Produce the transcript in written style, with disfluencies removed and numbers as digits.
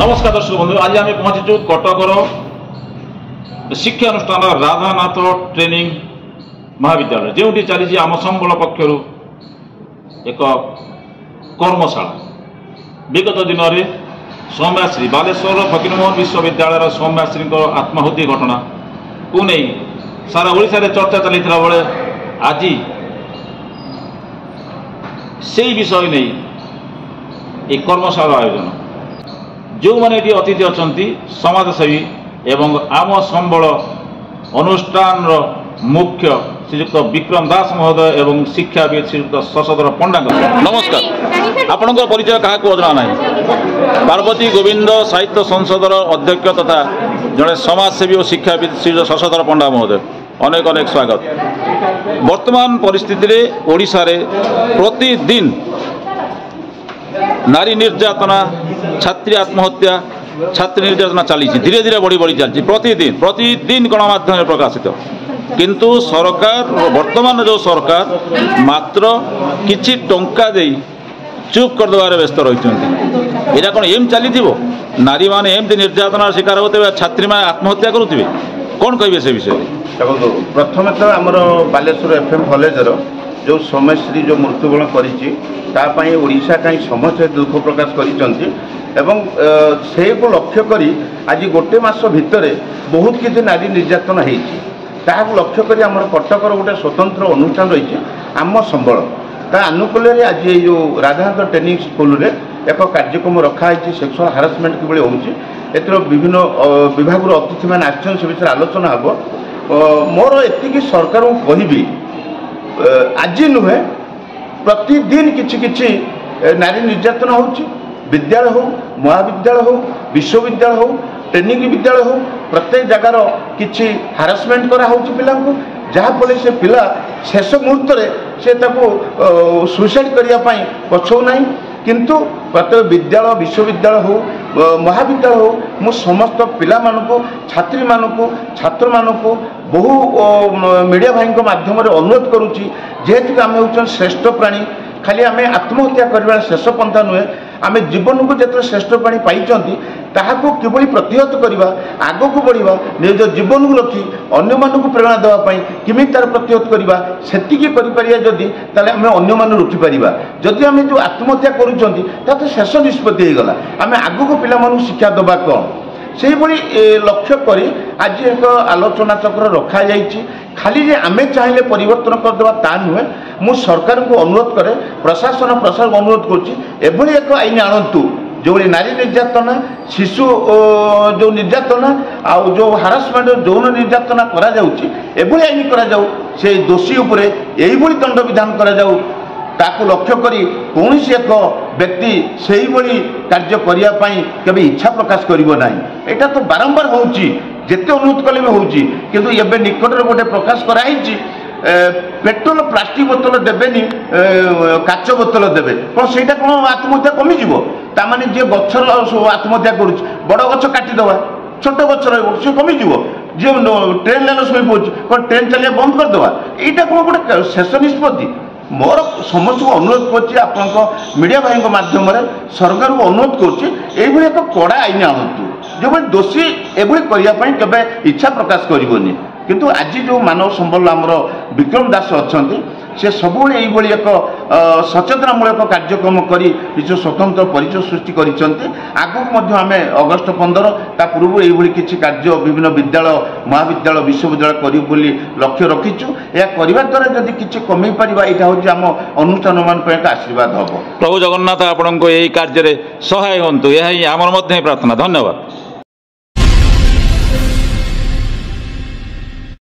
नमस्कार दर्शक बंधु, आज आम पहुंचीचु कटकर शिक्षा अनुष्ठान राधानाथ ट्रेनिंग महाविद्यालय जो चली आम संबल पक्षर एक कर्मशाला। विगत दिन में सौम्याश्री बालेश्वर फकीरमोहन विश्वविद्यालय सौम्याश्री आत्माहुति घटना को नहीं सारा ओडिशा रे चर्चा चली बेले आज से विषय नहीं एक कर्मशाला आयोजन जो मैंने ये अतिथि अच्छा समाजसेवी एवं आम संबल अनुष्ठान मुख्य श्रीयुक्त विक्रम दास महोदय एवं शिक्षाविद श्रीयुक्त शशधर पंडा। नमस्कार, आपण परिचय क्या अजना ना। पार्वती गोविंद साहित्य संसदर अध्यक्ष तथा जड़े समाजसेवी और शिक्षाविद श्रीयुक्त शशधर पंडा महोदय, अनेक अनेक स्वागत। वर्तमान परिस्थिति ओडिशा रे प्रतिदिन नारी निर्यातना, छात्री आत्महत्या, छात्री निर्यातना चली धीरे धीरे बढ़ी बढ़ी चलती प्रतिदिन गणमाध्यम प्रकाशित। किंतु सरकार वर्तमान जो सरकार मात्र किछि टंका दे चुप करदेवार व्यस्त रही। यहाँ कौन एम चली नारी मैंने एमती निर्यातनार शिकार होते छात्री मैंने आत्महत्या करुवे कौन कहे से विषय? देखो, प्रथम तो आमर बालेश्वर एफएम कॉलेजर जो सौम्यश्री जो मृत्युवरण करी ओडिशा कहीं समस्त दुख प्रकाश से को लक्ष्य करी आज गोटे मास भितर बहुत किसी नारी निर्यातना हो लक्ष्य करी आमर कटकर गोटे स्वतंत्र अनुष्ठान रही आम संबल ता अनुकूल आज ये जो राधानाथ ट्रेनिंग स्कूल रे एक कार्यक्रम रखाई सेक्सुअल हारासमेंट किभଳି होउची एतर विभिन्न विभाग अतिथि मैंने आसन से विषय आलोचना हम। मोर एति सरकार कहबी आज नुहे प्रतिदिन किछि किछि नारी निर्यातना होउची विद्यालय हो, महाविद्यालय हो, विश्वविद्यालय हो, ट्रेनिंग विद्यालय हो, प्रत्येक जगार किछि हारासमेंट करा होउची पिला को जहाँफल से पिला शेष मुहूर्त से सुइसाइड करने पछौ ना। किंतु प्रत्येक विद्यालय विश्वविद्यालय हो, महाविद्यालय हो, मु समस्त पिला मानकु, छात्री मानकु, छात्र मानकु बहु मीडिया भाई माध्यम अनुरोध करुच्ची जेहेतु आम हूँ श्रेष्ठ प्राणी। खाली आम आत्महत्या करवा शेष पंथा नुहे, आम जीवन को जो श्रेष्ठ प्राणी पाई ताकू किभଳି प्रतिहत करवा, आग को बढ़ा, निज जीवन को रखी अन्य मानक प्रेरणा देवाई किमी तार प्रतिहत करवा सेतिकी करिपारिया जदि ताले आम अन्य मान रोकीपर। जदि आम जो आत्महत्या करूँ शेष निष्पत्ति हो गला, आम आग को पिला शिक्षा देवा कौन से लक्ष्य करी आज एक आलोचना चक्र रखा जाइए। खाली जे आमे चाहिए परिवर्तन करदेवा ता नुहे, मु सरकार को अनुरोध करे, प्रशासन प्रशासन अनुरोध करी एक आईन आणतु जो नारी निर्यातना, शिशु जो निर्यातना आउ जो हारासमेंट यौन निर्यातना करा जाउची एभली आईन करा जाऊ, से दोषी उपरे एही दंड विधान करा जाऊ। ताकू लक्ष्य करी कौन एक व्यक्ति से कार्य करने केवल इच्छा प्रकाश करिवो नाही। एटा तो बारंबार होउची, जेते अनुरोध कले भी होउची, किंतु एबे निकटरे गोटे प्रकाश कराइची पेट्रोल प्लास्टिक बोतल देबेनी, काच बोतल देबे कौन सेटा कौन आत्महत्या कमी जीवो? ता माने जे गछर आत्महत्या करूची बड़ गछ काटी दवा, छोट गछ रहबो से कमी जीवो। जे ट्रेन लाइन सोई पहुंची कौन ट्रेन चलिया बंद कर दवा, एटा कौन गोटे शेष निष्पत्ति? मोर समस्त को अनुरोध कर मीडिया भाई माध्यम सरकार को अनुरोध कर एक कड़ा आईन आणतु जो दोषी एभली करने केवे इच्छा प्रकाश करनी। किंतु आज जो मानव संबल आमर विक्रम दास अच्छा से सब एक सचेतनामूलक कार्यक्रम कर स्वतंत्र परिचय सृष्टि कर आगे आम अगस्ट 15 ता पूर्व ये किसी कार्य विभिन्न विद्यालय महाविद्यालय विश्वविद्यालय करूँ लक्ष्य रखीचु। यह करने द्वारा जदि किसी कमी पार यहाँ हूँ आम अनुष्ठान मान एक आशीर्वाद हम। प्रभु जगन्नाथ आपण को यही कार्य सहाय हूँ, यह आमर प्रार्थना। धन्यवाद।